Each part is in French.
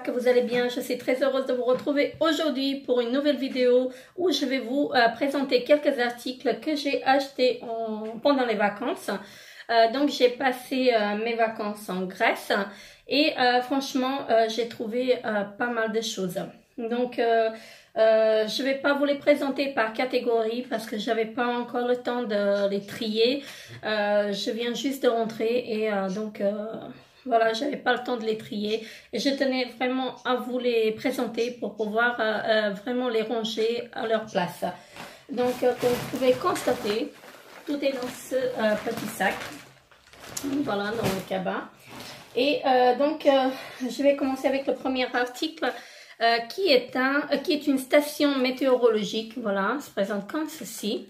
j'espère que vous allez bien. Je suis très heureuse de vous retrouver aujourd'hui pour une nouvelle vidéo où je vais vous présenter quelques articles que j'ai achetés pendant les vacances. Donc j'ai passé mes vacances en Grèce et franchement j'ai trouvé pas mal de choses. Donc je vais pas vous les présenter par catégorie parce que j'avais pas encore le temps de les trier. Je viens juste de rentrer et voilà, j'avais pas le temps de les trier et je tenais vraiment à vous les présenter pour pouvoir vraiment les ranger à leur place. Donc comme vous pouvez constater, tout est dans ce petit sac, voilà, dans le cabas. Et je vais commencer avec le premier article qui est une station météorologique. Voilà, se présente comme ceci.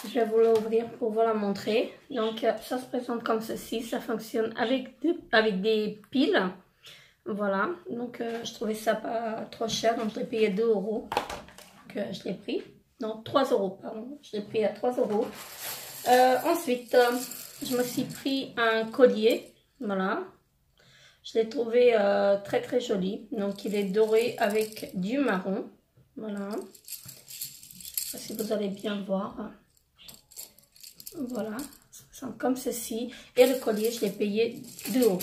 Je vais vous l'ouvrir pour vous la montrer. Donc ça se présente comme ceci. Ça fonctionne avec des piles. Voilà, donc je trouvais ça pas trop cher, donc je l'ai payé 2 €. Donc je l'ai pris, non 3 €, pardon, je l'ai pris à 3 €. Ensuite, je me suis pris un collier, voilà. Je l'ai trouvé très très joli. Donc il est doré avec du marron. Voilà. Je ne sais pas si vous allez bien voir. Voilà. Ça ressemble comme ceci. Et le collier, je l'ai payé 2 €.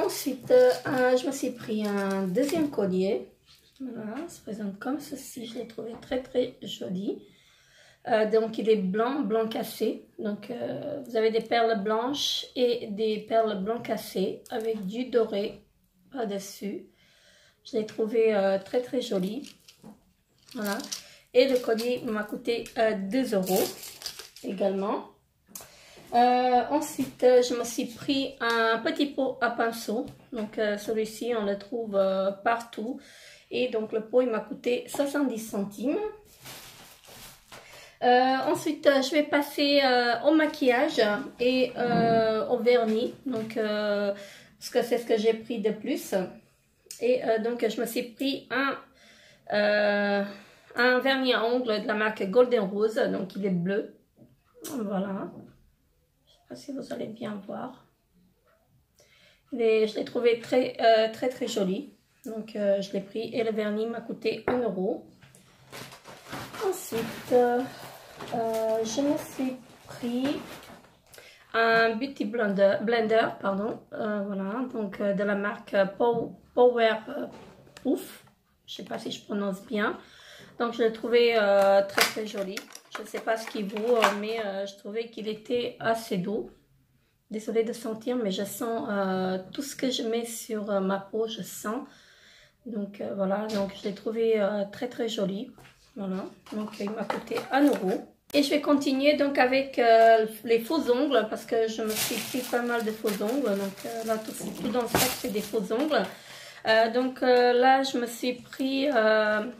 Ensuite, je me suis pris un deuxième collier. Voilà. Ça se présente comme ceci. Je l'ai trouvé très très joli. Donc il est blanc cassé. Donc vous avez des perles blanches et des perles blanc cassées avec du doré par-dessus. Je l'ai trouvé très très joli. Voilà. Et le collier m'a coûté 2 € également. Ensuite je me suis pris un petit pot à pinceau. Donc celui-ci on le trouve partout. Et donc le pot il m'a coûté 70 centimes. Ensuite, je vais passer au maquillage et au vernis, donc parce que c'est ce que j'ai pris de plus. Et donc, je me suis pris un vernis à ongles de la marque Golden Rose, donc il est bleu. Voilà, je ne sais pas si vous allez bien voir. Je l'ai trouvé très très joli, donc je l'ai pris et le vernis m'a coûté 1 €. Ensuite, je me suis pris un Beauty Blender, pardon, voilà, donc de la marque Power Proof, je sais pas si je prononce bien, donc je l'ai trouvé très très joli. Je ne sais pas ce qu'il vaut, mais je trouvais qu'il était assez doux. Désolée de sentir, mais je sens tout ce que je mets sur ma peau, je sens. Donc voilà, donc je l'ai trouvé très très joli. Voilà, donc il m'a coûté 1 €. Et je vais continuer donc avec les faux ongles parce que je me suis pris pas mal de faux ongles. Donc là, tout dans le sac, c'est des faux ongles. Là, je me suis pris un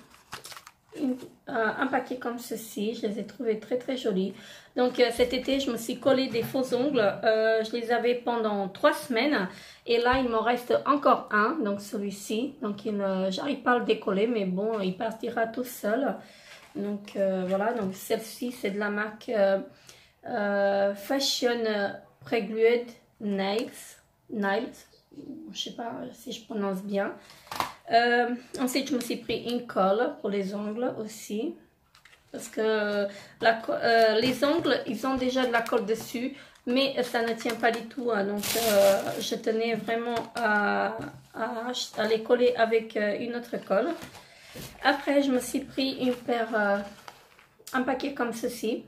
paquet comme ceci. Je les ai trouvés très très jolis. Donc cet été, je me suis collé des faux ongles. Je les avais pendant 3 semaines. Et là, il m'en reste encore un. Donc celui-ci. Donc j'arrive pas à le décoller. Mais bon, il partira tout seul. Donc voilà. Donc celle-ci, c'est de la marque Fashion Preglued Nails. Je sais pas si je prononce bien. Ensuite, je me suis pris une colle pour les ongles aussi. Parce que les ongles, ils ont déjà de la colle dessus. Mais ça ne tient pas du tout. Hein, donc, je tenais vraiment à les coller avec une autre colle. Après, je me suis pris un paquet comme ceci.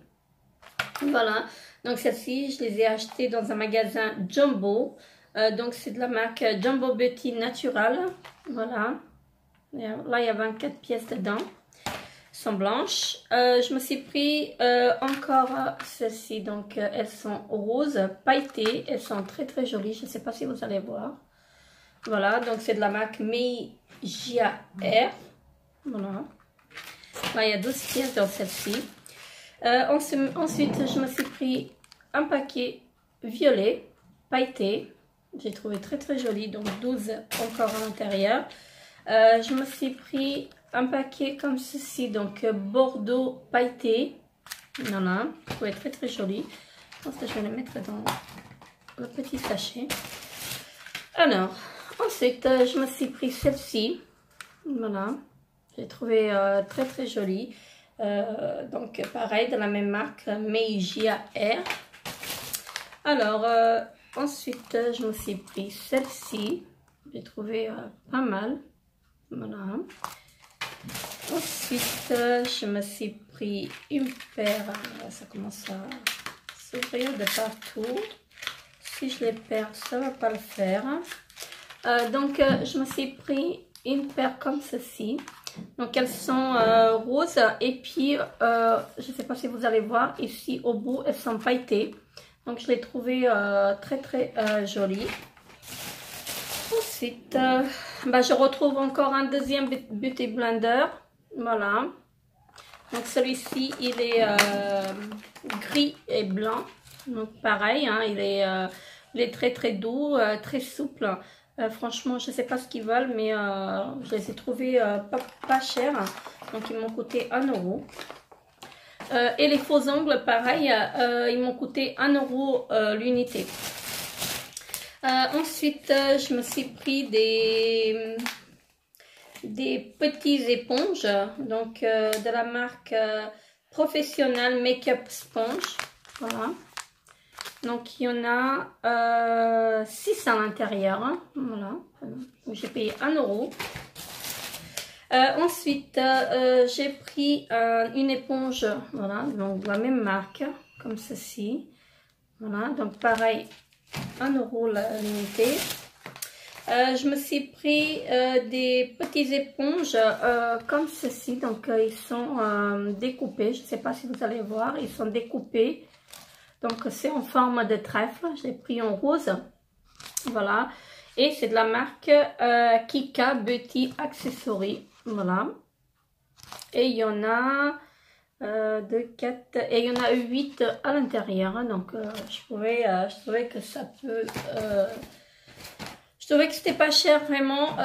Voilà. Donc, celle-ci, je les ai achetées dans un magasin Jumbo. Donc c'est de la marque Jumbo Beauty Natural. Voilà. Là il y a 24 pièces dedans. Elles sont blanches. Je me suis pris encore celles-ci. Donc elles sont roses, pailletées. Elles sont très très jolies. Je ne sais pas si vous allez voir. Voilà. Donc c'est de la marque Meija Air. Voilà. Là il y a 12 pièces dans celle-ci. Ensuite je me suis pris un paquet violet, pailleté. J'ai trouvé très très joli, donc 12 encore à l'intérieur. Je me suis pris un paquet comme ceci, donc bordeaux pailleté. Voilà, je trouvais très très joli. Je pense que je vais le mettre le petit sachet. Alors, ensuite, je me suis pris celle-ci. Voilà. J'ai trouvé très très jolie. Donc, pareil, de la même marque, Meiji Air. Alors, ensuite, je me suis pris celle-ci. J'ai trouvé pas mal. Voilà. Ensuite, je me suis pris une paire. Ça commence à s'ouvrir de partout. Si je les perds, ça ne va pas le faire. Donc, je me suis pris une paire comme ceci. Donc, elles sont roses. Et puis, je ne sais pas si vous allez voir, ici au bout, elles sont pailletées. Donc, je l'ai trouvé très, très jolies. Ensuite, je retrouve encore un deuxième Beauty Blender. Voilà. Donc, celui-ci, il est gris et blanc. Donc, pareil, hein, il est très, très doux, très souple. Franchement, je ne sais pas ce qu'ils valent, mais je les ai trouvés pas chers. Donc, ils m'ont coûté 1 €. Et les faux ongles, pareil, ils m'ont coûté 1 € l'unité. Ensuite, je me suis pris des petites éponges, donc de la marque Professional Makeup Sponge. Voilà. Donc, il y en a 6 à l'intérieur. Hein. Voilà. J'ai payé 1 €. Ensuite, j'ai pris une éponge, voilà, donc de la même marque, comme ceci. Voilà, donc pareil, 1 € l'unité. Je me suis pris des petites éponges comme ceci, donc ils sont découpés. Je ne sais pas si vous allez voir, ils sont découpés. Donc c'est en forme de trèfle. Je l'ai pris en rose. Voilà. Et c'est de la marque Kika Beauty Accessories. Voilà. Et il y en a 2, 4 et il y en a 8 à l'intérieur. Donc je trouvais que ça peut... je trouvais que c'était pas cher vraiment.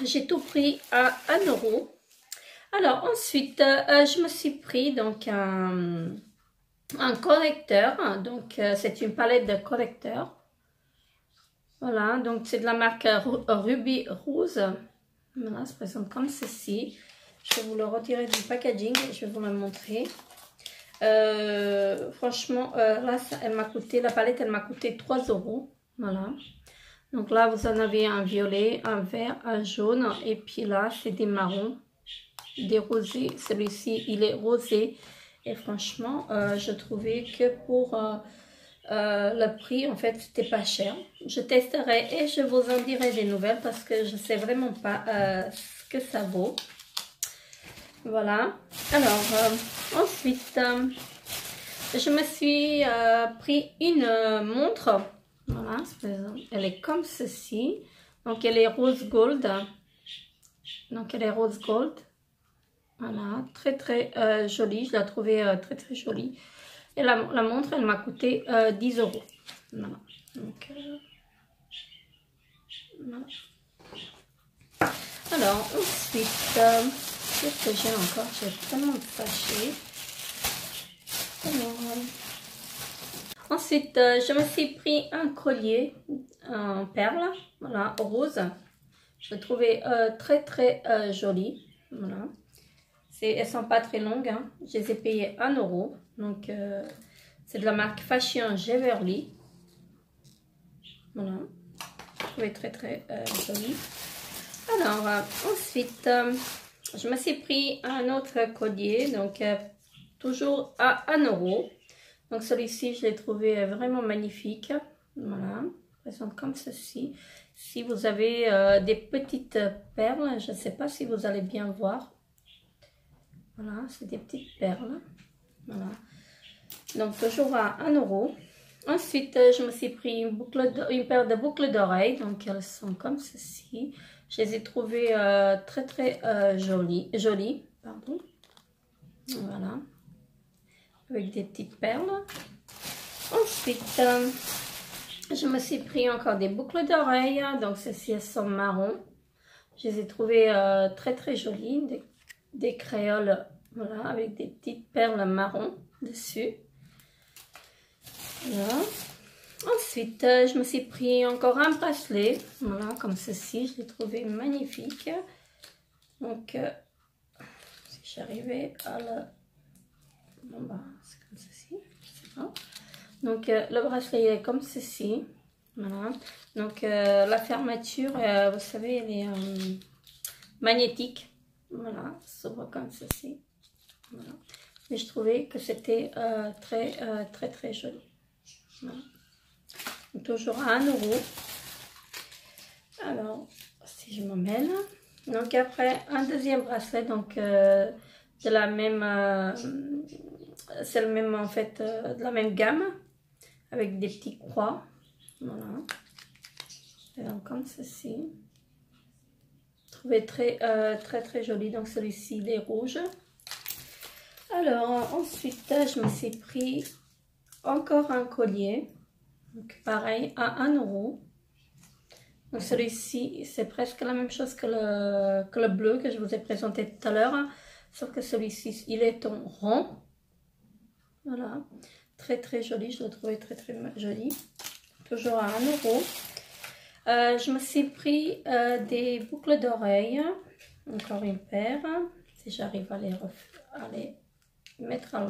J'ai tout pris à 1 €. Alors ensuite, je me suis pris donc un correcteur. Donc c'est une palette de correcteurs. Voilà, donc c'est de la marque Ruby Rose. Voilà, ça se présente comme ceci. Je vais vous le retirer du packaging et je vais vous le montrer. Franchement, là, la palette, elle m'a coûté 3 €. Voilà. Donc là, vous en avez un violet, un vert, un jaune. Et puis là, c'est des marrons, des rosés. Celui-ci, il est rosé. Et franchement, je trouvais que pour... le prix, en fait, c'était pas cher. Je testerai et je vous en dirai des nouvelles parce que je sais vraiment pas ce que ça vaut. Voilà. Alors, ensuite, je me suis pris une montre. Voilà, elle est comme ceci. Donc, elle est rose gold. Donc, elle est rose gold. Voilà, très très jolie. Je l'ai trouvée très très jolie. Et la montre, elle m'a coûté 10 €. Voilà. Donc, voilà. Alors, ensuite, qu'est-ce que j'ai encore? J'ai tellement de sachets. Alors, ensuite, je me suis pris un collier en perles, voilà, rose. Je l'ai trouvé très très joli. Voilà. Elles sont pas très longues, hein. Je les ai payées 1 €. Donc, c'est de la marque Fashion Jewelerly. Voilà. Je trouvais très très joli. Alors, ensuite, je me suis pris un autre collier. Donc, toujours à 1 €. Donc, celui-ci, je l'ai trouvé vraiment magnifique. Voilà. Il présente comme ceci. Si vous avez des petites perles, je ne sais pas si vous allez bien voir. Voilà, c'est des petites perles. Voilà. Donc, toujours à 1 €. Ensuite, je me suis pris une paire de boucles d'oreilles. Donc, elles sont comme ceci. Je les ai trouvées très, très jolies. Pardon. Voilà. Avec des petites perles. Ensuite, je me suis pris encore des boucles d'oreilles. Donc, celles-ci, elles sont marron. Je les ai trouvées très, très jolies. Des créoles, voilà, avec des petites perles marron dessus. Voilà. Ensuite, je me suis pris encore un bracelet, voilà, comme ceci, je l'ai trouvé magnifique. Donc, si j'arrivais à le... Bon, bah, c'est comme ceci, je sais pas. Donc, le bracelet est comme ceci, voilà. Donc, la fermeture, vous savez, elle est magnétique, voilà, ça s'ouvre comme ceci, voilà. Mais je trouvais que c'était très joli, voilà. Toujours à 1 €. Alors, si je m'emmène. Donc après, un deuxième bracelet, donc de la même, c'est le même en fait, de la même gamme, avec des petits croix, voilà. Et donc comme ceci. Je trouvais très joli. Donc celui-ci, il est rouge. Alors ensuite, je me suis pris encore un collier. Donc pareil, à 1 €. Donc celui-ci, c'est presque la même chose que le bleu que je vous ai présenté tout à l'heure. Sauf que celui-ci, il est en rond. Voilà. Très joli, je le trouvais très joli. Toujours à 1 €. Je me suis pris des boucles d'oreilles. Encore une paire. Si j'arrive à les mettre à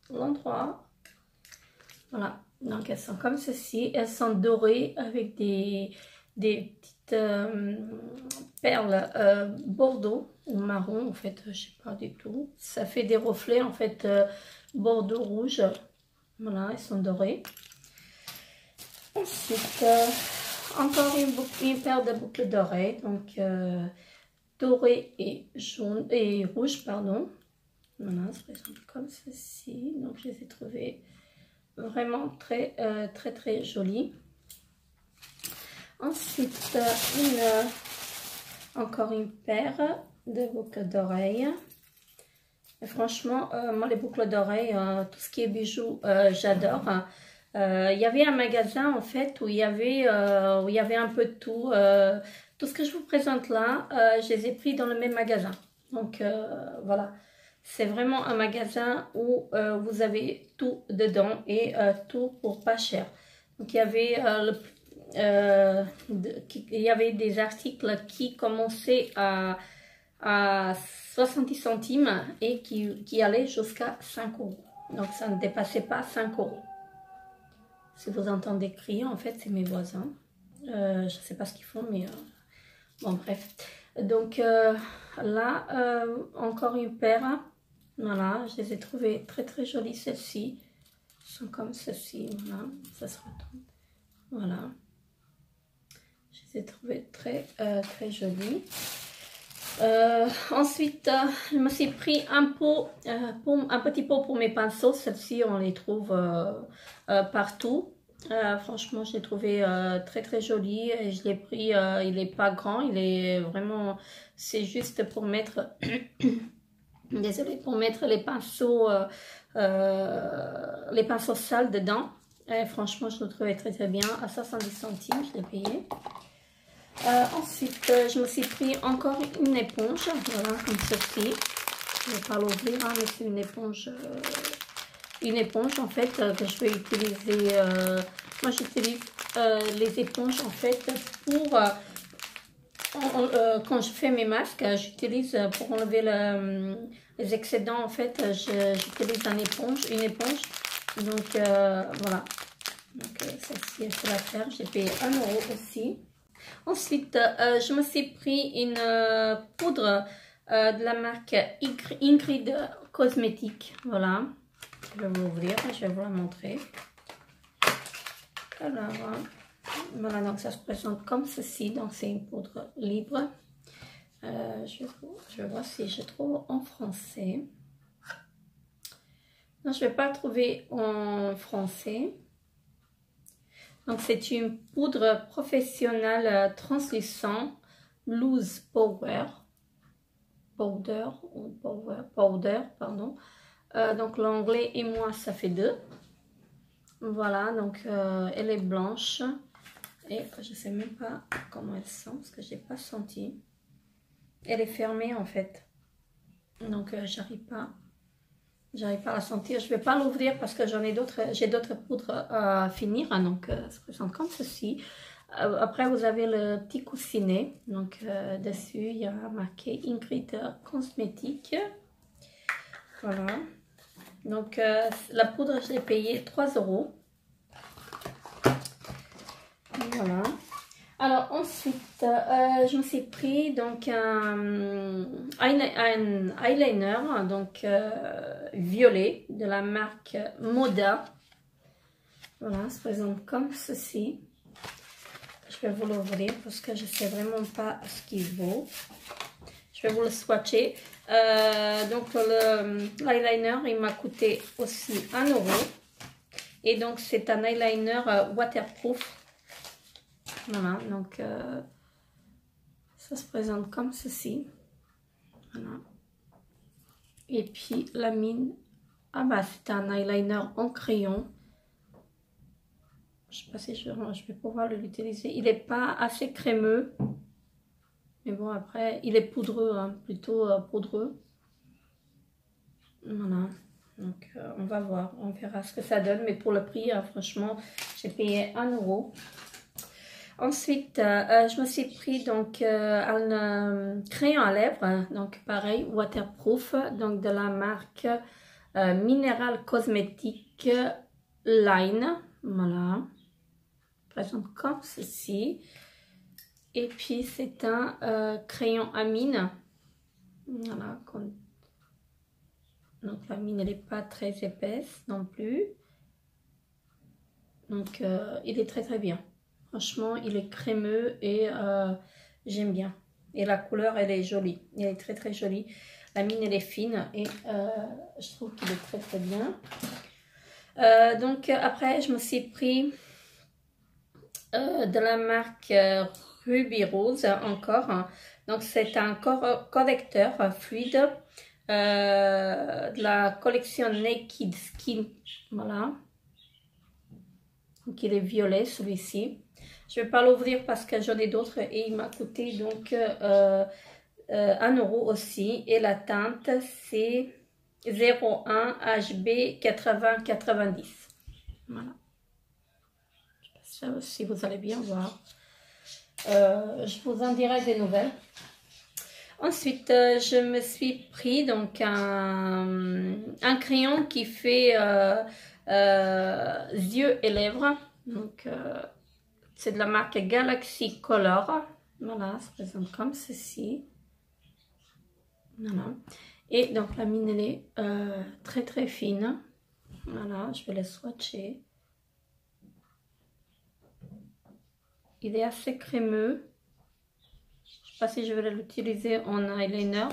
l'endroit. Voilà, donc elles sont comme ceci, elles sont dorées avec des petites perles bordeaux ou marron en fait, je sais pas du tout. Ça fait des reflets en fait bordeaux rouge. Voilà, elles sont dorées. Ensuite, encore une paire de boucles d'oreilles, donc dorées et jaune et rouge, pardon. Voilà, ça présente comme ceci. Donc je les ai trouvées vraiment très joli. Ensuite, encore une paire de boucles d'oreilles. Franchement, moi les boucles d'oreilles, tout ce qui est bijoux, j'adore. Il y avait un magasin en fait où il y avait un peu de tout. Tout ce que je vous présente là, je les ai pris dans le même magasin. Donc voilà. C'est vraiment un magasin où vous avez tout dedans et tout pour pas cher. Donc il y avait des articles qui commençaient à 70 centimes et qui allaient jusqu'à 5 €. Donc ça ne dépassait pas 5 €. Si vous entendez crier, en fait c'est mes voisins. Je ne sais pas ce qu'ils font, mais bon bref. Donc là, encore une paire. Voilà, je les ai trouvées très jolies, celles-ci. Elles sont comme ceci, voilà, ça se retourne. Voilà. Je les ai trouvées très jolies. Ensuite, je me suis pris un petit pot pour mes pinceaux. Celles-ci, on les trouve partout. Franchement, je l'ai trouvé très joli. Et je l'ai pris, il n'est pas grand, il est vraiment, c'est juste pour mettre... Désolée, pour mettre les pinceaux sales dedans. Et franchement, je le trouvais très bien. À 70 centimes, je l'ai payé. Ensuite, je me suis pris encore une éponge. Voilà, comme ceci. Je ne vais pas l'ouvrir, hein, mais c'est une éponge en fait que je vais utiliser. Moi, j'utilise les éponges en fait pour... quand je fais mes masques, j'utilise pour enlever les excédents, en fait, j'utilise une éponge. Donc, voilà. Donc, celle-ci, elle fait l'affaire. J'ai payé 1 € aussi. Ensuite, je me suis pris une poudre de la marque Ingrid Cosmétiques. Voilà. Je vais vous l'ouvrir, je vais vous la montrer. Alors, voilà, donc ça se présente comme ceci. Donc, c'est une poudre libre. Je vais voir si je trouve en français. Non, je ne vais pas trouver en français. Donc, c'est une poudre professionnelle translucent Loose Powder. Powder, pardon. Donc, l'anglais et moi, ça fait 2. Voilà, donc elle est blanche. Et je ne sais même pas comment elle sent parce que je n'ai pas senti. Elle est fermée en fait. Donc j'arrive pas. J'arrive pas à la sentir. Je vais pas l'ouvrir parce que j'ai d'autres poudres à finir. Hein, donc, ça se présente comme ceci. Après, vous avez le petit coussinet. Donc, dessus, il y a marqué Ingrid Cosmétique. Voilà. Donc, la poudre, je l'ai payée 3 €. Voilà. Alors, ensuite, je me suis pris donc un eyeliner donc, violet de la marque Moda. Voilà, ça se présente comme ceci. Je vais vous l'ouvrir parce que je ne sais vraiment pas ce qu'il vaut. Je vais vous le swatcher. Donc, l'eyeliner, il m'a coûté aussi 1 €. Et donc, c'est un eyeliner waterproof. Voilà, donc ça se présente comme ceci. Voilà. Et puis la mine, ah bah c'est un eyeliner en crayon. Je sais pas si je vais pouvoir l'utiliser. Il n'est pas assez crémeux. Mais bon, après, il est poudreux, hein, plutôt poudreux. Voilà. Donc, on va voir, on verra ce que ça donne. Mais pour le prix, franchement, j'ai payé 1 €. Ensuite, je me suis pris donc un crayon à lèvres, donc pareil, waterproof, donc de la marque Mineral Cosmétique Line. Voilà. Présente comme ceci. Et puis, c'est un crayon à mine. Voilà. Donc, la mine, elle n'est pas très épaisse non plus. Donc, il est très très bien. Franchement, il est crémeux et j'aime bien. Et la couleur, elle est jolie. Elle est très très jolie. La mine, elle est fine et je trouve qu'il est très très bien. Donc, après, je me suis pris de la marque Ruby Rose encore. Hein. Donc, c'est un correcteur fluide de la collection Naked Skin. Voilà. Donc, il est violet, celui-ci. Je ne vais pas l'ouvrir parce que j'en ai d'autres et il m'a coûté donc 1 € aussi. Et la teinte, c'est 01 HB 8090. Voilà. Je sais pas si vous allez bien voir. Je vous en dirai des nouvelles. Ensuite, je me suis pris donc un crayon qui fait yeux et lèvres. Donc, c'est de la marque Galaxy Color. Voilà, ça se présente comme ceci. Voilà. Et donc, la mine, elle est très très fine. Voilà, je vais la swatcher. Il est assez crémeux. Je ne sais pas si je vais l'utiliser en eyeliner,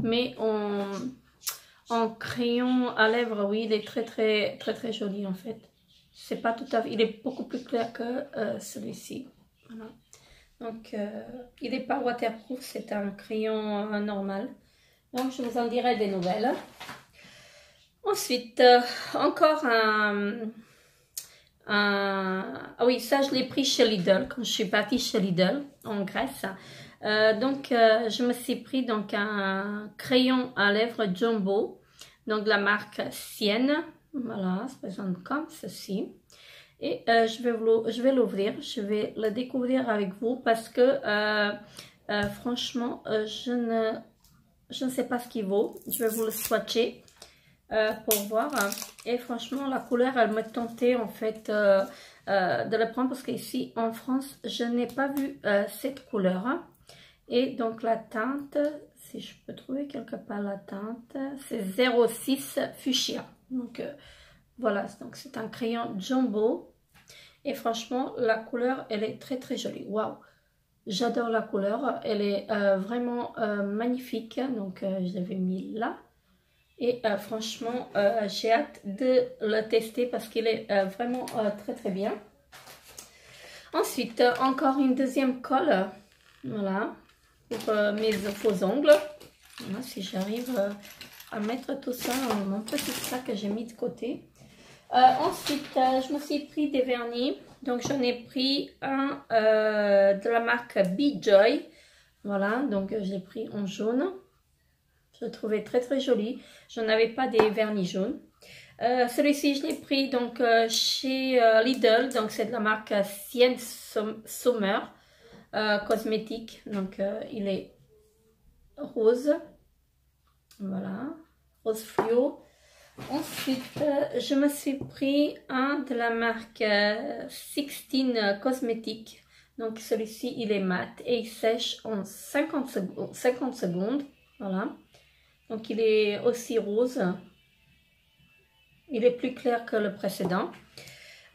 mais en crayon à lèvres, oui, il est très très très très joli en fait. C'est pas tout à fait, il est beaucoup plus clair que celui-ci. Voilà. Donc, il n'est pas waterproof, c'est un crayon normal. Donc, je vous en dirai des nouvelles. Ensuite, encore ah oui, ça je l'ai pris chez Lidl, quand je suis partie chez Lidl en Grèce. Donc, je me suis pris donc un crayon à lèvres Jumbo, donc de la marque Sienne. Voilà, ça se présente comme ceci. Et je vais l'ouvrir, je vais le découvrir avec vous parce que franchement, je ne sais pas ce qu'il vaut. Je vais vous le swatcher pour voir. Et franchement, la couleur, elle me tentait en fait de le prendre parce qu'ici en France, je n'ai pas vu cette couleur. Et donc la teinte, si je peux trouver quelque part la teinte, c'est 06 Fuchsia. Donc voilà, donc c'est un crayon Jumbo. Et franchement, la couleur, elle est très très jolie. Waouh! J'adore la couleur. Elle est vraiment magnifique. Donc, je l'avais mis là. Et franchement, j'ai hâte de le tester parce qu'il est vraiment très très bien. Ensuite, encore une deuxième colle. Voilà. Pour mes faux ongles. Voilà, si j'arrive à mettre tout ça dans mon petit sac que j'ai mis de côté. Ensuite, je me suis pris des vernis. Donc, j'en ai pris un de la marque Be Joy. Voilà, donc je l'ai pris en jaune. Je le trouvais très très joli. Je n'avais pas des vernis jaunes. Celui-ci, je l'ai pris donc chez Lidl. Donc, c'est de la marque Sienne Sommer cosmétique. Donc, il est rose. Voilà, rose fluo. Ensuite, je me suis pris un de la marque 16 cosmétique. Donc, celui-ci, il est mat et il sèche en 50 secondes. Voilà. Donc, il est aussi rose. Il est plus clair que le précédent.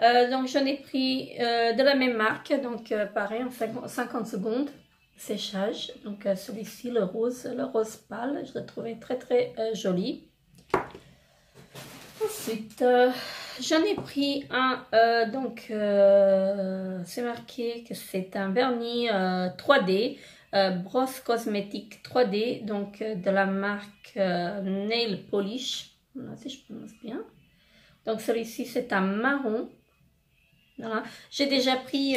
Donc, j'en ai pris de la même marque. Donc, pareil, en 50 secondes. Séchage. Donc, celui-ci, le rose pâle. Je le trouvais très, très joli. Ensuite, j'en ai pris un. C'est marqué que c'est un vernis 3D. Brosse cosmétique 3D. Donc, de la marque Nail Polish. Voilà, si je prononce bien. Donc celui-ci c'est un marron. Voilà. J'ai déjà pris,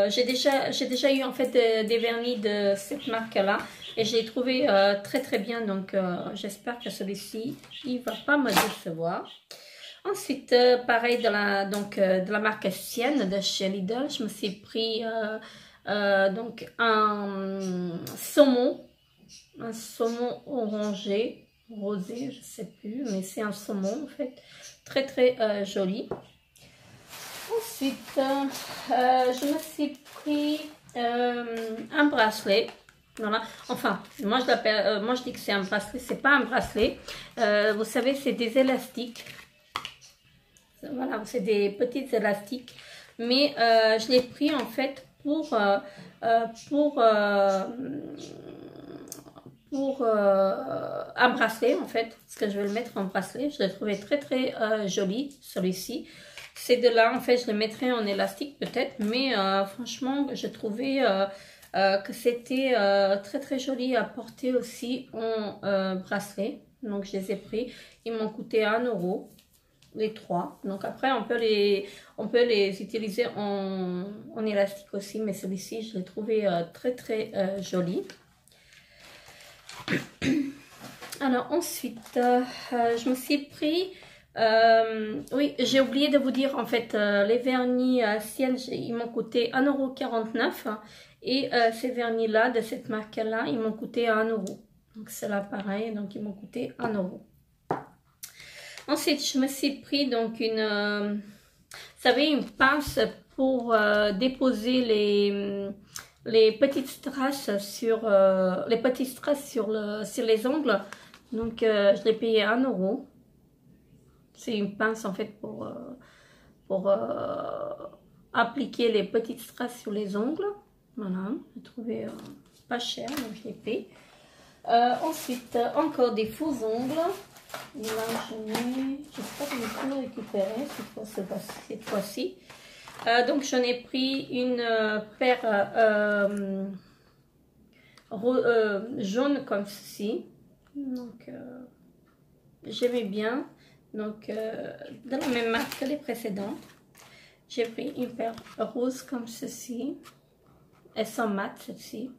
j'ai déjà eu en fait des vernis de cette marque-là et je l'ai trouvé très très bien. Donc j'espère que celui-ci il va pas me décevoir. Ensuite, pareil de la marque Sienne de chez Lidl, je me suis pris donc un saumon orangé, rosé, je sais plus, mais c'est un saumon en fait, très très joli. Ensuite, je me suis pris un bracelet. Voilà. Enfin, moi je l'appelle, moi je dis que c'est un bracelet, c'est pas un bracelet. Vous savez, c'est des élastiques. Voilà, c'est des petites élastiques. Mais je l'ai pris en fait pour un bracelet en fait, parce que je vais le mettre en bracelet. Je l'ai trouvé très très joli celui-ci. Ces deux-là, en fait, je les mettrais en élastique peut-être, mais franchement, j'ai trouvé que c'était très très joli à porter aussi en bracelet. Donc, je les ai pris. Ils m'ont coûté 1 €, les trois. Donc, après, on peut les utiliser en élastique aussi, mais celui-ci, je l'ai trouvé très très joli. Alors, ensuite, je me suis pris... oui, j'ai oublié de vous dire en fait les vernis Sienne, ils m'ont coûté 1,49 € et ces vernis là de cette marque là ils m'ont coûté 1 €. Donc c'est là pareil, donc ils m'ont coûté 1 €. Ensuite je me suis pris donc vous savez, une pince pour déposer les petites strass sur sur les ongles. Donc je l'ai payé 1 €. C'est une pince en fait pour appliquer les petites strass sur les ongles. Voilà, j'ai trouvé pas cher, donc je l'ai pris. Ensuite, encore des faux ongles. Là, j'espère que je vais tout récupérer cette fois-ci. Donc, j'en ai pris une paire jaune comme ceci. Donc, j'aimais bien. Donc, de la même marque que les précédentes. J'ai pris une paire rose comme ceci. Elles sont mates, celle-ci.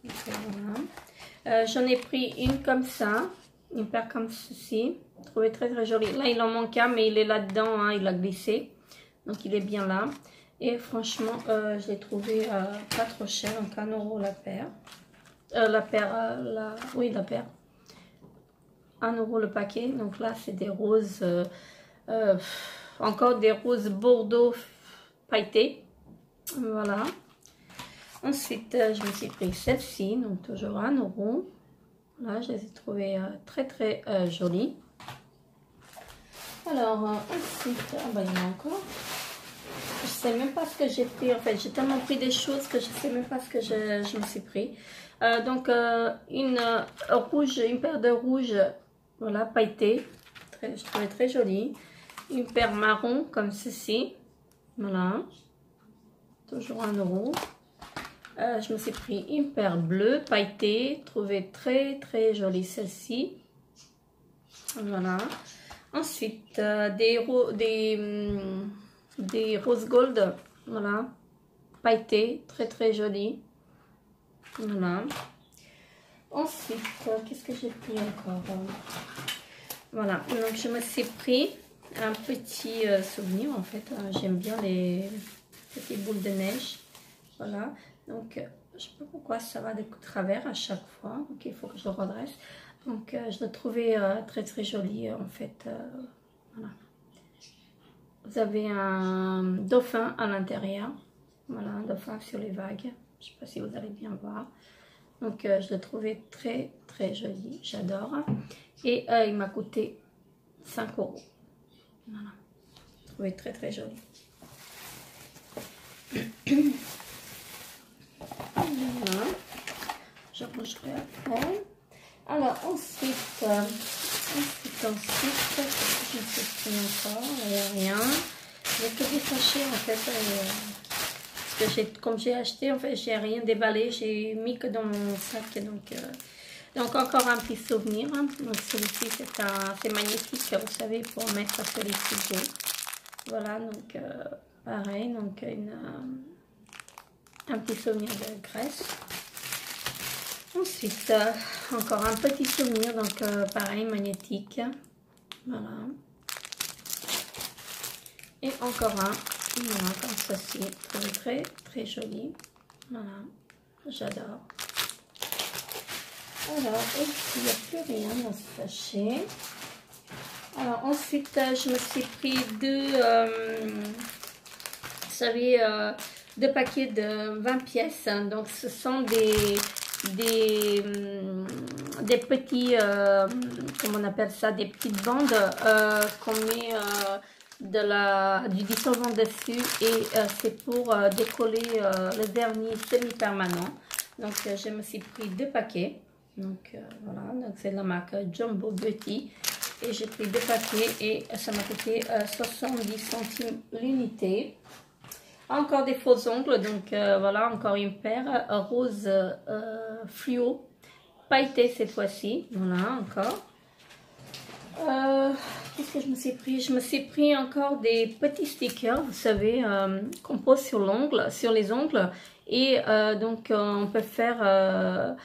Voilà. J'en ai pris une comme ça. Une paire comme ceci. Je trouvais très très jolie. Là, il en manque un, mais il est là-dedans. Hein, il a glissé. Donc, il est bien là. Et franchement, je l'ai trouvé pas trop cher. Donc, 1 € la paire. Oui, la paire. 1 € le paquet. Donc là, c'est des roses, encore des roses bordeaux pailletés. Voilà. Ensuite, je me suis pris celle-ci, donc toujours 1 €. Là, je les ai trouvées très très jolies. Alors, ensuite, il y en a encore. Je sais même pas ce que j'ai pris. En fait, j'ai tellement pris des choses que je sais même pas ce que je me suis pris. Donc, une paire de rouge. Voilà, pailleté, je trouvais très jolie. Une paire marron comme ceci. Voilà, toujours 1 €. Je me suis pris une paire bleue pailletée, trouvée très très jolie celle-ci. Voilà. Ensuite, des rose gold, voilà, pailletées, très très jolies. Voilà. Ensuite, qu'est-ce que j'ai pris encore? Voilà, donc je me suis pris un petit souvenir en fait. J'aime bien les petites boules de neige. Voilà, donc je sais pas pourquoi ça va de travers à chaque fois. Donc il faut que je le redresse. Donc je l'ai trouvé très très joli en fait. Voilà. Vous avez un dauphin à l'intérieur. Voilà, un dauphin sur les vagues. Je sais pas si vous allez bien voir. Donc je l'ai trouvé très très joli. J'adore. Et il m'a coûté 5 €. Voilà. Je l'ai trouvé très très joli. Voilà. Je rangerai après. Alors ensuite, je ne sais plus encore, il n'y a rien. J'ai que des sachets en fait. Parce que comme j'ai acheté, en fait, j'ai rien déballé, j'ai mis que dans mon sac. Donc encore un petit souvenir. Donc celui-ci c'est magnétique, vous savez, pour mettre sur les ciseaux. Voilà, donc pareil, donc un petit souvenir de Grèce. Ensuite, encore un petit souvenir, donc pareil, magnétique. Voilà. Et encore un, voilà, comme ceci, très très très joli. Voilà, j'adore. Alors, il n'y a plus rien dans ce sachet. Alors ensuite, je me suis pris vous savez, 2 paquets de 20 pièces. Donc ce sont des petits, comment on appelle ça, des petites bandes qu'on met du dissolvant dessus, et c'est pour décoller le vernis semi-permanent. Donc je me suis pris 2 paquets. Donc voilà, donc c'est de la marque Jumbo Beauty. Et j'ai pris 2 paquets et ça m'a coûté 70 centimes l'unité. Encore des faux ongles, donc voilà, encore une paire rose fluo, pailleté cette fois-ci. Voilà, encore. Qu'est-ce que je me suis pris? Je me suis pris encore des petits stickers, vous savez, qu'on pose sur l'ongle, sur les ongles. Et donc on peut faire...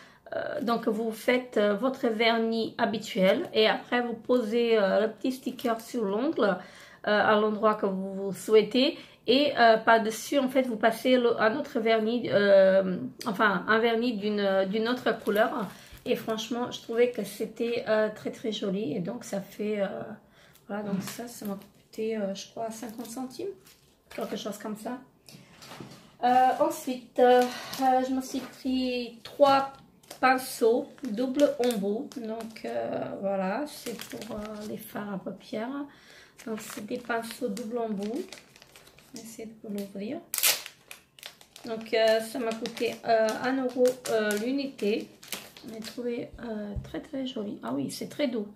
donc vous faites votre vernis habituel et après vous posez le petit sticker sur l'ongle à l'endroit que vous souhaitez, et par-dessus en fait vous passez un autre vernis, enfin un vernis d'une autre couleur. Et franchement je trouvais que c'était très très joli, et donc ça fait voilà, donc ça m'a coûté je crois 50 centimes, quelque chose comme ça. Ensuite je me suis pris 3 pinceau double embout. Donc voilà, c'est pour les fards à paupières. Donc c'est des pinceaux double embout. Je vais essayer de l'ouvrir. Donc ça m'a coûté 1 € l'unité. J'ai trouvé très très joli. Ah oui, c'est très doux.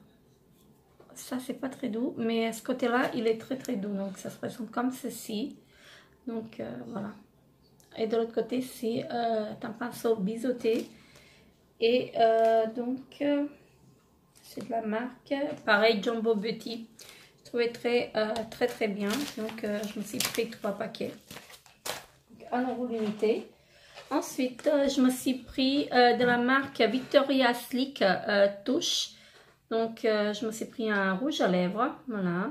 Ça c'est pas très doux, mais ce côté là il est très très doux. Donc ça se présente comme ceci. Donc voilà. Et de l'autre côté c'est un pinceau biseauté. Et donc c'est de la marque pareil Jumbo Beauty. Je trouvais très très bien. Donc je me suis pris 3 paquets. 1 € l'unité. Ensuite je me suis pris de la marque Victoria's Secret Touche. Donc je me suis pris un rouge à lèvres. Voilà.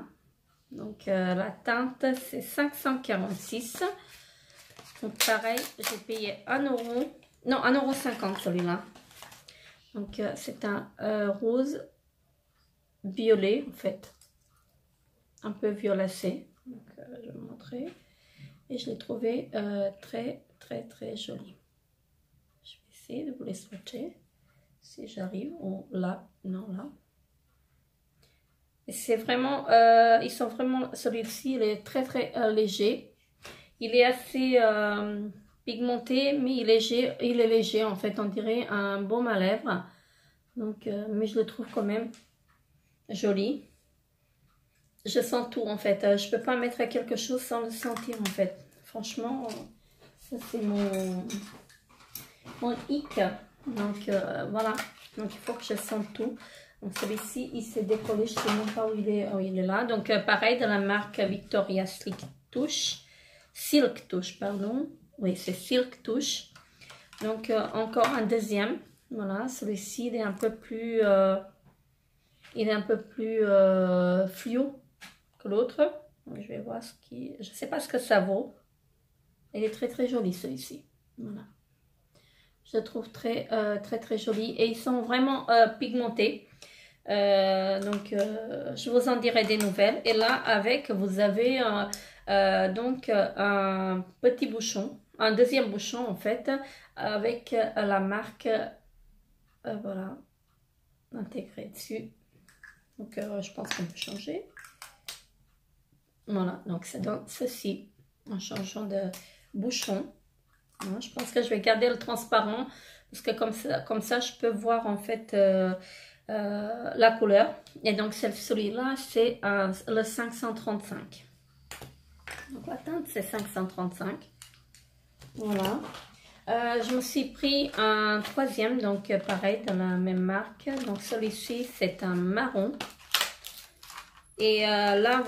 Donc la teinte c'est 546. Donc pareil, j'ai payé 1 €. Non, 1,50 € celui-là. Donc c'est un rose violet en fait, un peu violacé. Donc je vais vous montrer. Et je l'ai trouvé très très très joli. Je vais essayer de vous les swatcher si j'arrive. Oh, là, non là. Et c'est vraiment, ils sont vraiment, celui-ci il est très très léger. Il est assez pigmenté, mais il est léger en fait, on dirait un baume à lèvres. Donc mais je le trouve quand même joli. Je sens tout en fait, je peux pas mettre quelque chose sans le sentir en fait. Franchement ça c'est mon hic. Donc voilà, donc il faut que je sente tout. Donc celui-ci il s'est décollé, je sais même pas où il est. Oh, il est là. Donc pareil, de la marque Victoria's Secret Touche, Silk Touche pardon. Oui, c'est Silk Touche. Donc encore un deuxième. Voilà, celui-ci, il est un peu plus, fluo que l'autre. Je vais voir ce qui... Je ne sais pas ce que ça vaut. Il est très très joli celui-ci. Voilà. Je le trouve très très joli. Et ils sont vraiment pigmentés. Je vous en dirai des nouvelles. Et là, avec, vous avez donc un petit bouchon. Un deuxième bouchon en fait. Avec la marque... voilà. Intégré dessus. Donc je pense qu'on peut changer. Voilà, donc ça donne ceci en changeant de bouchon. Voilà, je pense que je vais garder le transparent parce que comme ça je peux voir en fait la couleur. Et donc celui-là c'est le 535. Donc la teinte c'est 535. Voilà. Je me suis pris un troisième, donc pareil dans la même marque. Donc celui-ci c'est un marron. Et là,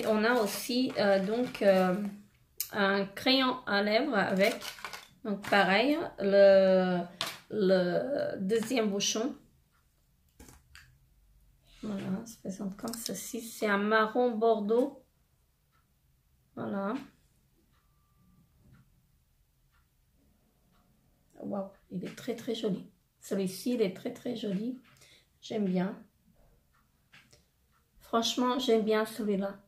on a aussi un crayon à lèvres avec, donc pareil, le deuxième bouchon. Voilà, ça se présente comme ceci. C'est un marron bordeaux. Voilà. Waouh, il est très très joli. Celui-ci, il est très très joli. J'aime bien. Franchement, j'aime bien celui-là.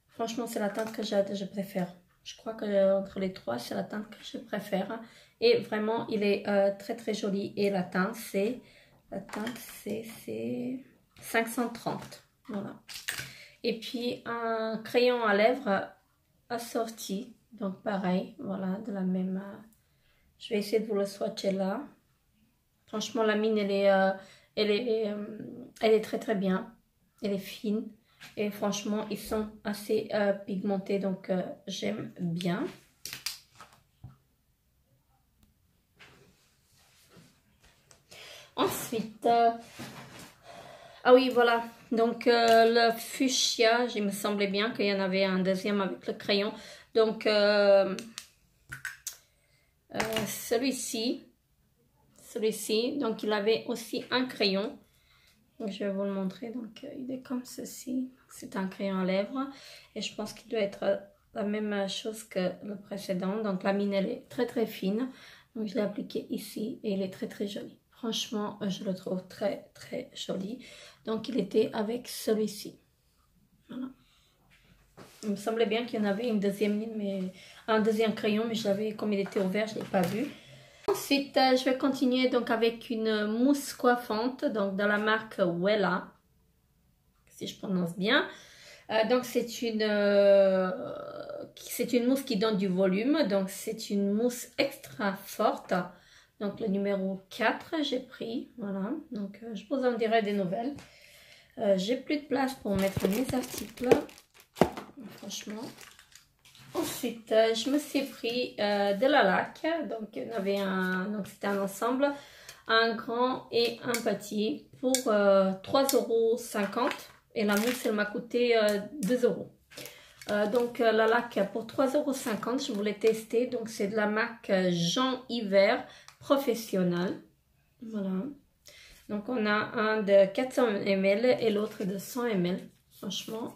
Franchement, c'est la teinte que je préfère. Je crois que entre les trois, c'est la teinte que je préfère. Et vraiment, il est très très joli. Et la teinte, c'est 530. Voilà. Et puis, un crayon à lèvres assorti. Donc, pareil, voilà, de la même... je vais essayer de vous le swatcher là. Franchement, la mine, elle est très très bien. Elle est fine. Et franchement, ils sont assez pigmentés. Donc, j'aime bien. Ensuite, ah oui, voilà. Donc, le fuchsia, il me semblait bien qu'il y en avait un deuxième avec le crayon. Donc, celui-ci, donc il avait aussi un crayon. Donc, je vais vous le montrer. Donc, il est comme ceci. C'est un crayon à lèvres. Et je pense qu'il doit être la même chose que le précédent. Donc, la mine, elle est très, très fine. Donc, je l'ai appliqué ici et il est très, très joli. Franchement, je le trouve très, très joli. Donc, il était avec celui-ci. Voilà. Il me semblait bien qu'il y en avait une deuxième ligne, mais un deuxième crayon. Mais je l'avais, comme il était ouvert, je ne l'ai pas vu. Ensuite, je vais continuer donc avec une mousse coiffante, donc de la marque Wella, si je prononce bien. Donc c'est une mousse qui donne du volume, donc c'est une mousse extra forte. Donc le numéro 4 j'ai pris, voilà, donc je vous en dirai des nouvelles. J'ai plus de place pour mettre mes articles, franchement. Ensuite, je me suis pris de la laque. Donc, il y en avait donc c'était un ensemble, un grand et un petit pour 3,50 €. Et la mousse, elle m'a coûté 2 €. Donc, la laque pour 3,50 €, je voulais tester. Donc, c'est de la marque Jean Hiver Professionnel. Voilà. Donc, on a un de 400 ml et l'autre de 100 ml. Franchement,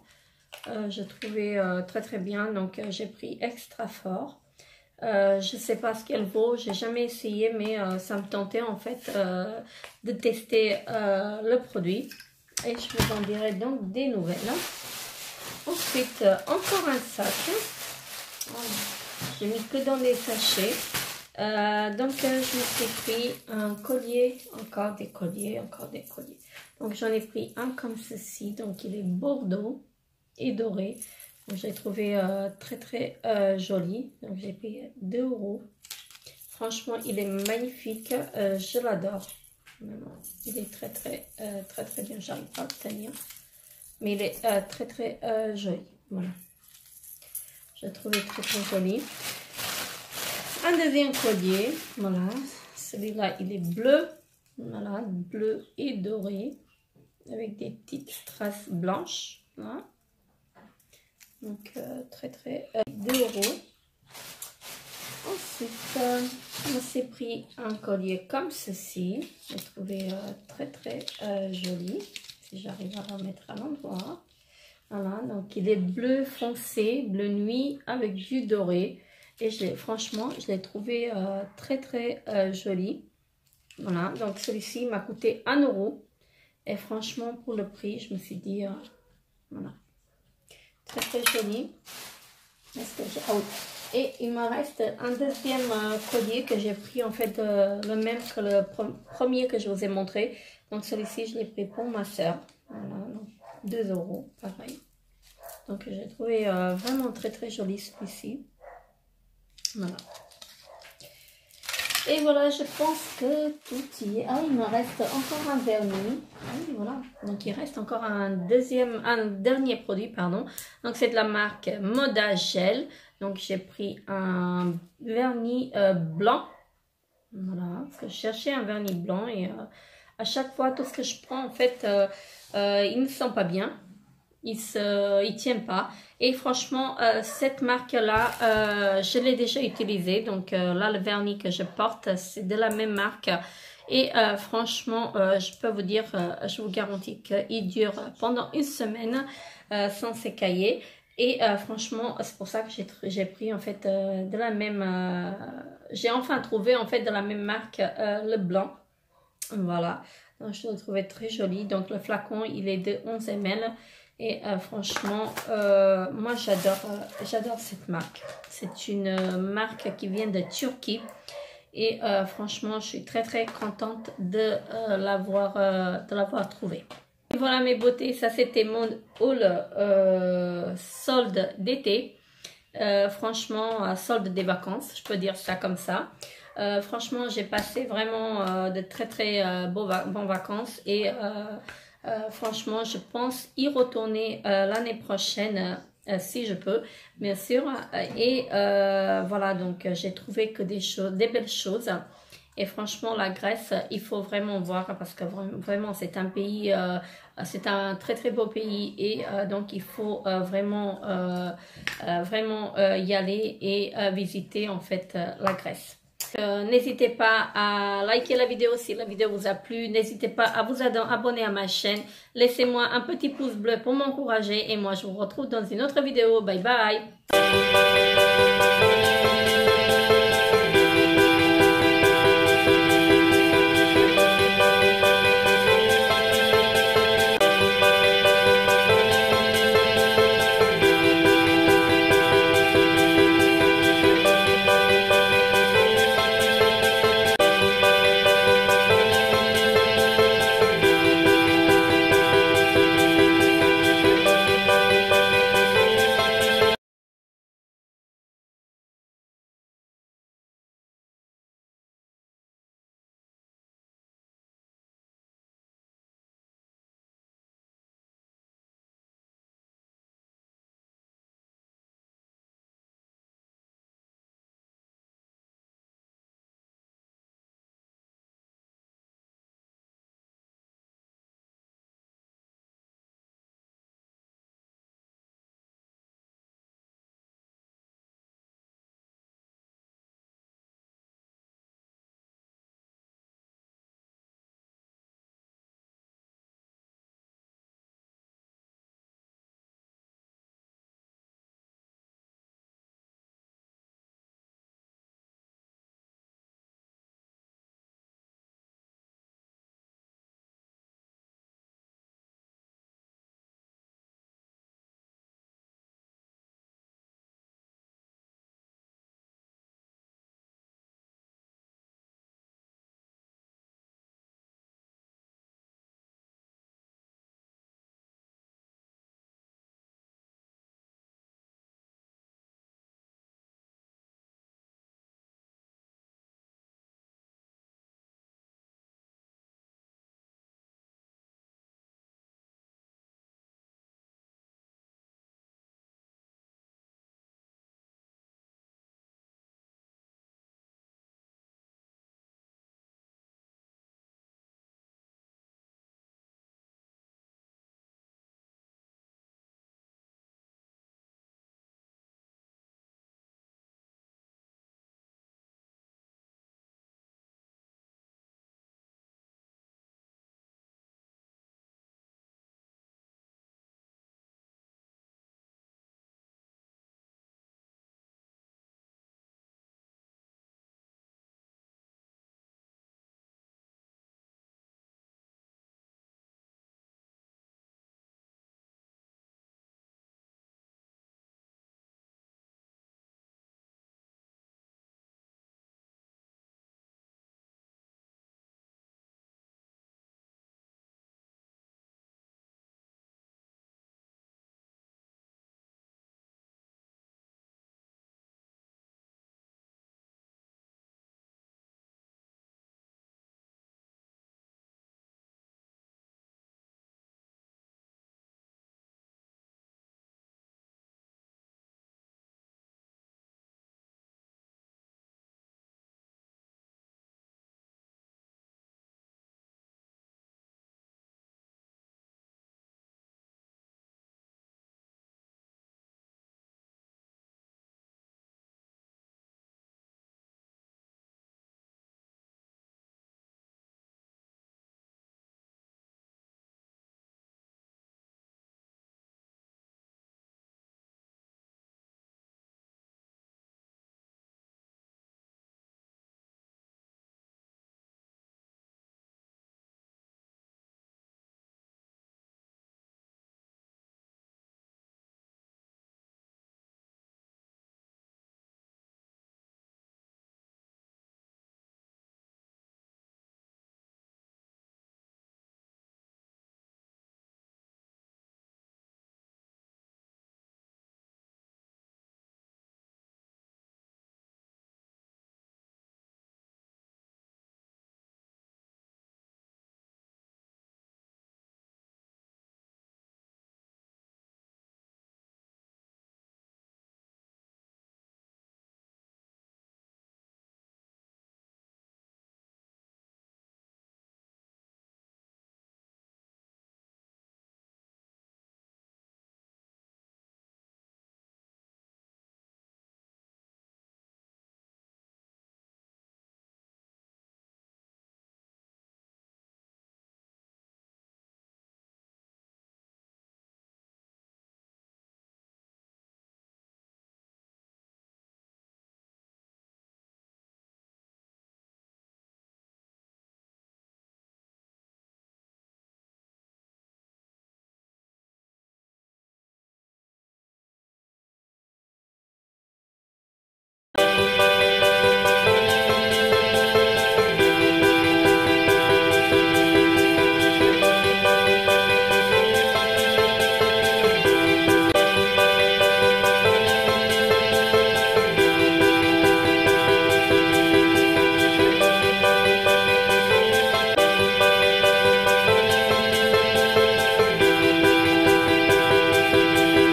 j'ai trouvé très très bien, donc j'ai pris extra fort. Je ne sais pas ce qu'elle vaut, j'ai jamais essayé, mais ça me tentait en fait de tester le produit. Et je vous en dirai donc des nouvelles. Ensuite, encore un sac. J'ai mis que dans les sachets. Donc je me suis pris un collier, encore des colliers. Donc j'en ai pris un comme ceci, donc il est bordeaux et doré. J'ai trouvé très très joli. Donc j'ai payé 2 €. Franchement, il est magnifique. Je l'adore. Il est très très bien. J'arrive pas à le tenir, mais il est très très joli. Voilà. Je l'ai trouvé très très joli. Un deuxième collier. Voilà. Celui-là, il est bleu. Voilà, bleu et doré avec des petites strass blanches. Voilà. Donc, très très 2 €. Ensuite, je me suis pris un collier comme ceci. J'ai trouvé très joli. Si j'arrive à remettre à l'endroit. Voilà, donc il est bleu foncé, bleu nuit avec du doré. Et franchement, je l'ai trouvé très joli. Voilà, donc celui-ci m'a coûté 1 €. Et franchement, pour le prix, je me suis dit, voilà, très joli. Ah oui. Et il me reste un deuxième collier que j'ai pris, en fait, le même que le premier que je vous ai montré. Donc celui-ci, je l'ai pris pour ma soeur. Voilà, donc 2 €, pareil. Donc j'ai trouvé vraiment très joli celui-ci. Voilà. Et voilà, je pense que tout y est. Ah, il me reste encore un vernis. Oui, voilà. Donc il reste encore un dernier produit, pardon. Donc c'est de la marque Moda Gel. Donc j'ai pris un vernis blanc. Voilà, parce que je cherchais un vernis blanc et à chaque fois, tout ce que je prends, en fait, il ne sent pas bien. Il tient pas. Et franchement, cette marque-là, je l'ai déjà utilisée. Donc là, le vernis que je porte, c'est de la même marque. Et franchement, je peux vous dire, je vous garantis qu'il dure pendant une semaine sans s'écailler. Et franchement, c'est pour ça que j'ai pris en fait de la même... j'ai enfin trouvé en fait de la même marque le blanc. Voilà. Donc, je le trouvais très joli. Donc le flacon, il est de 11 ml. Et franchement, moi j'adore cette marque. C'est une marque qui vient de Turquie. Et franchement, je suis très contente de l'avoir trouvée. Et voilà mes beautés, ça c'était mon haul solde d'été. Franchement, solde des vacances, je peux dire ça comme ça. Franchement, j'ai passé vraiment de très bonnes vacances et franchement, je pense y retourner l'année prochaine si je peux, bien sûr. Et voilà, donc j'ai trouvé que des belles choses. Et franchement, la Grèce, il faut vraiment voir parce que vraiment, c'est un pays, c'est un très beau pays. Et donc, il faut vraiment y aller et visiter en fait la Grèce. N'hésitez pas à liker la vidéo si la vidéo vous a plu. N'hésitez pas à vous abonner à ma chaîne. Laissez-moi un petit pouce bleu pour m'encourager. Et moi, je vous retrouve dans une autre vidéo. Bye bye.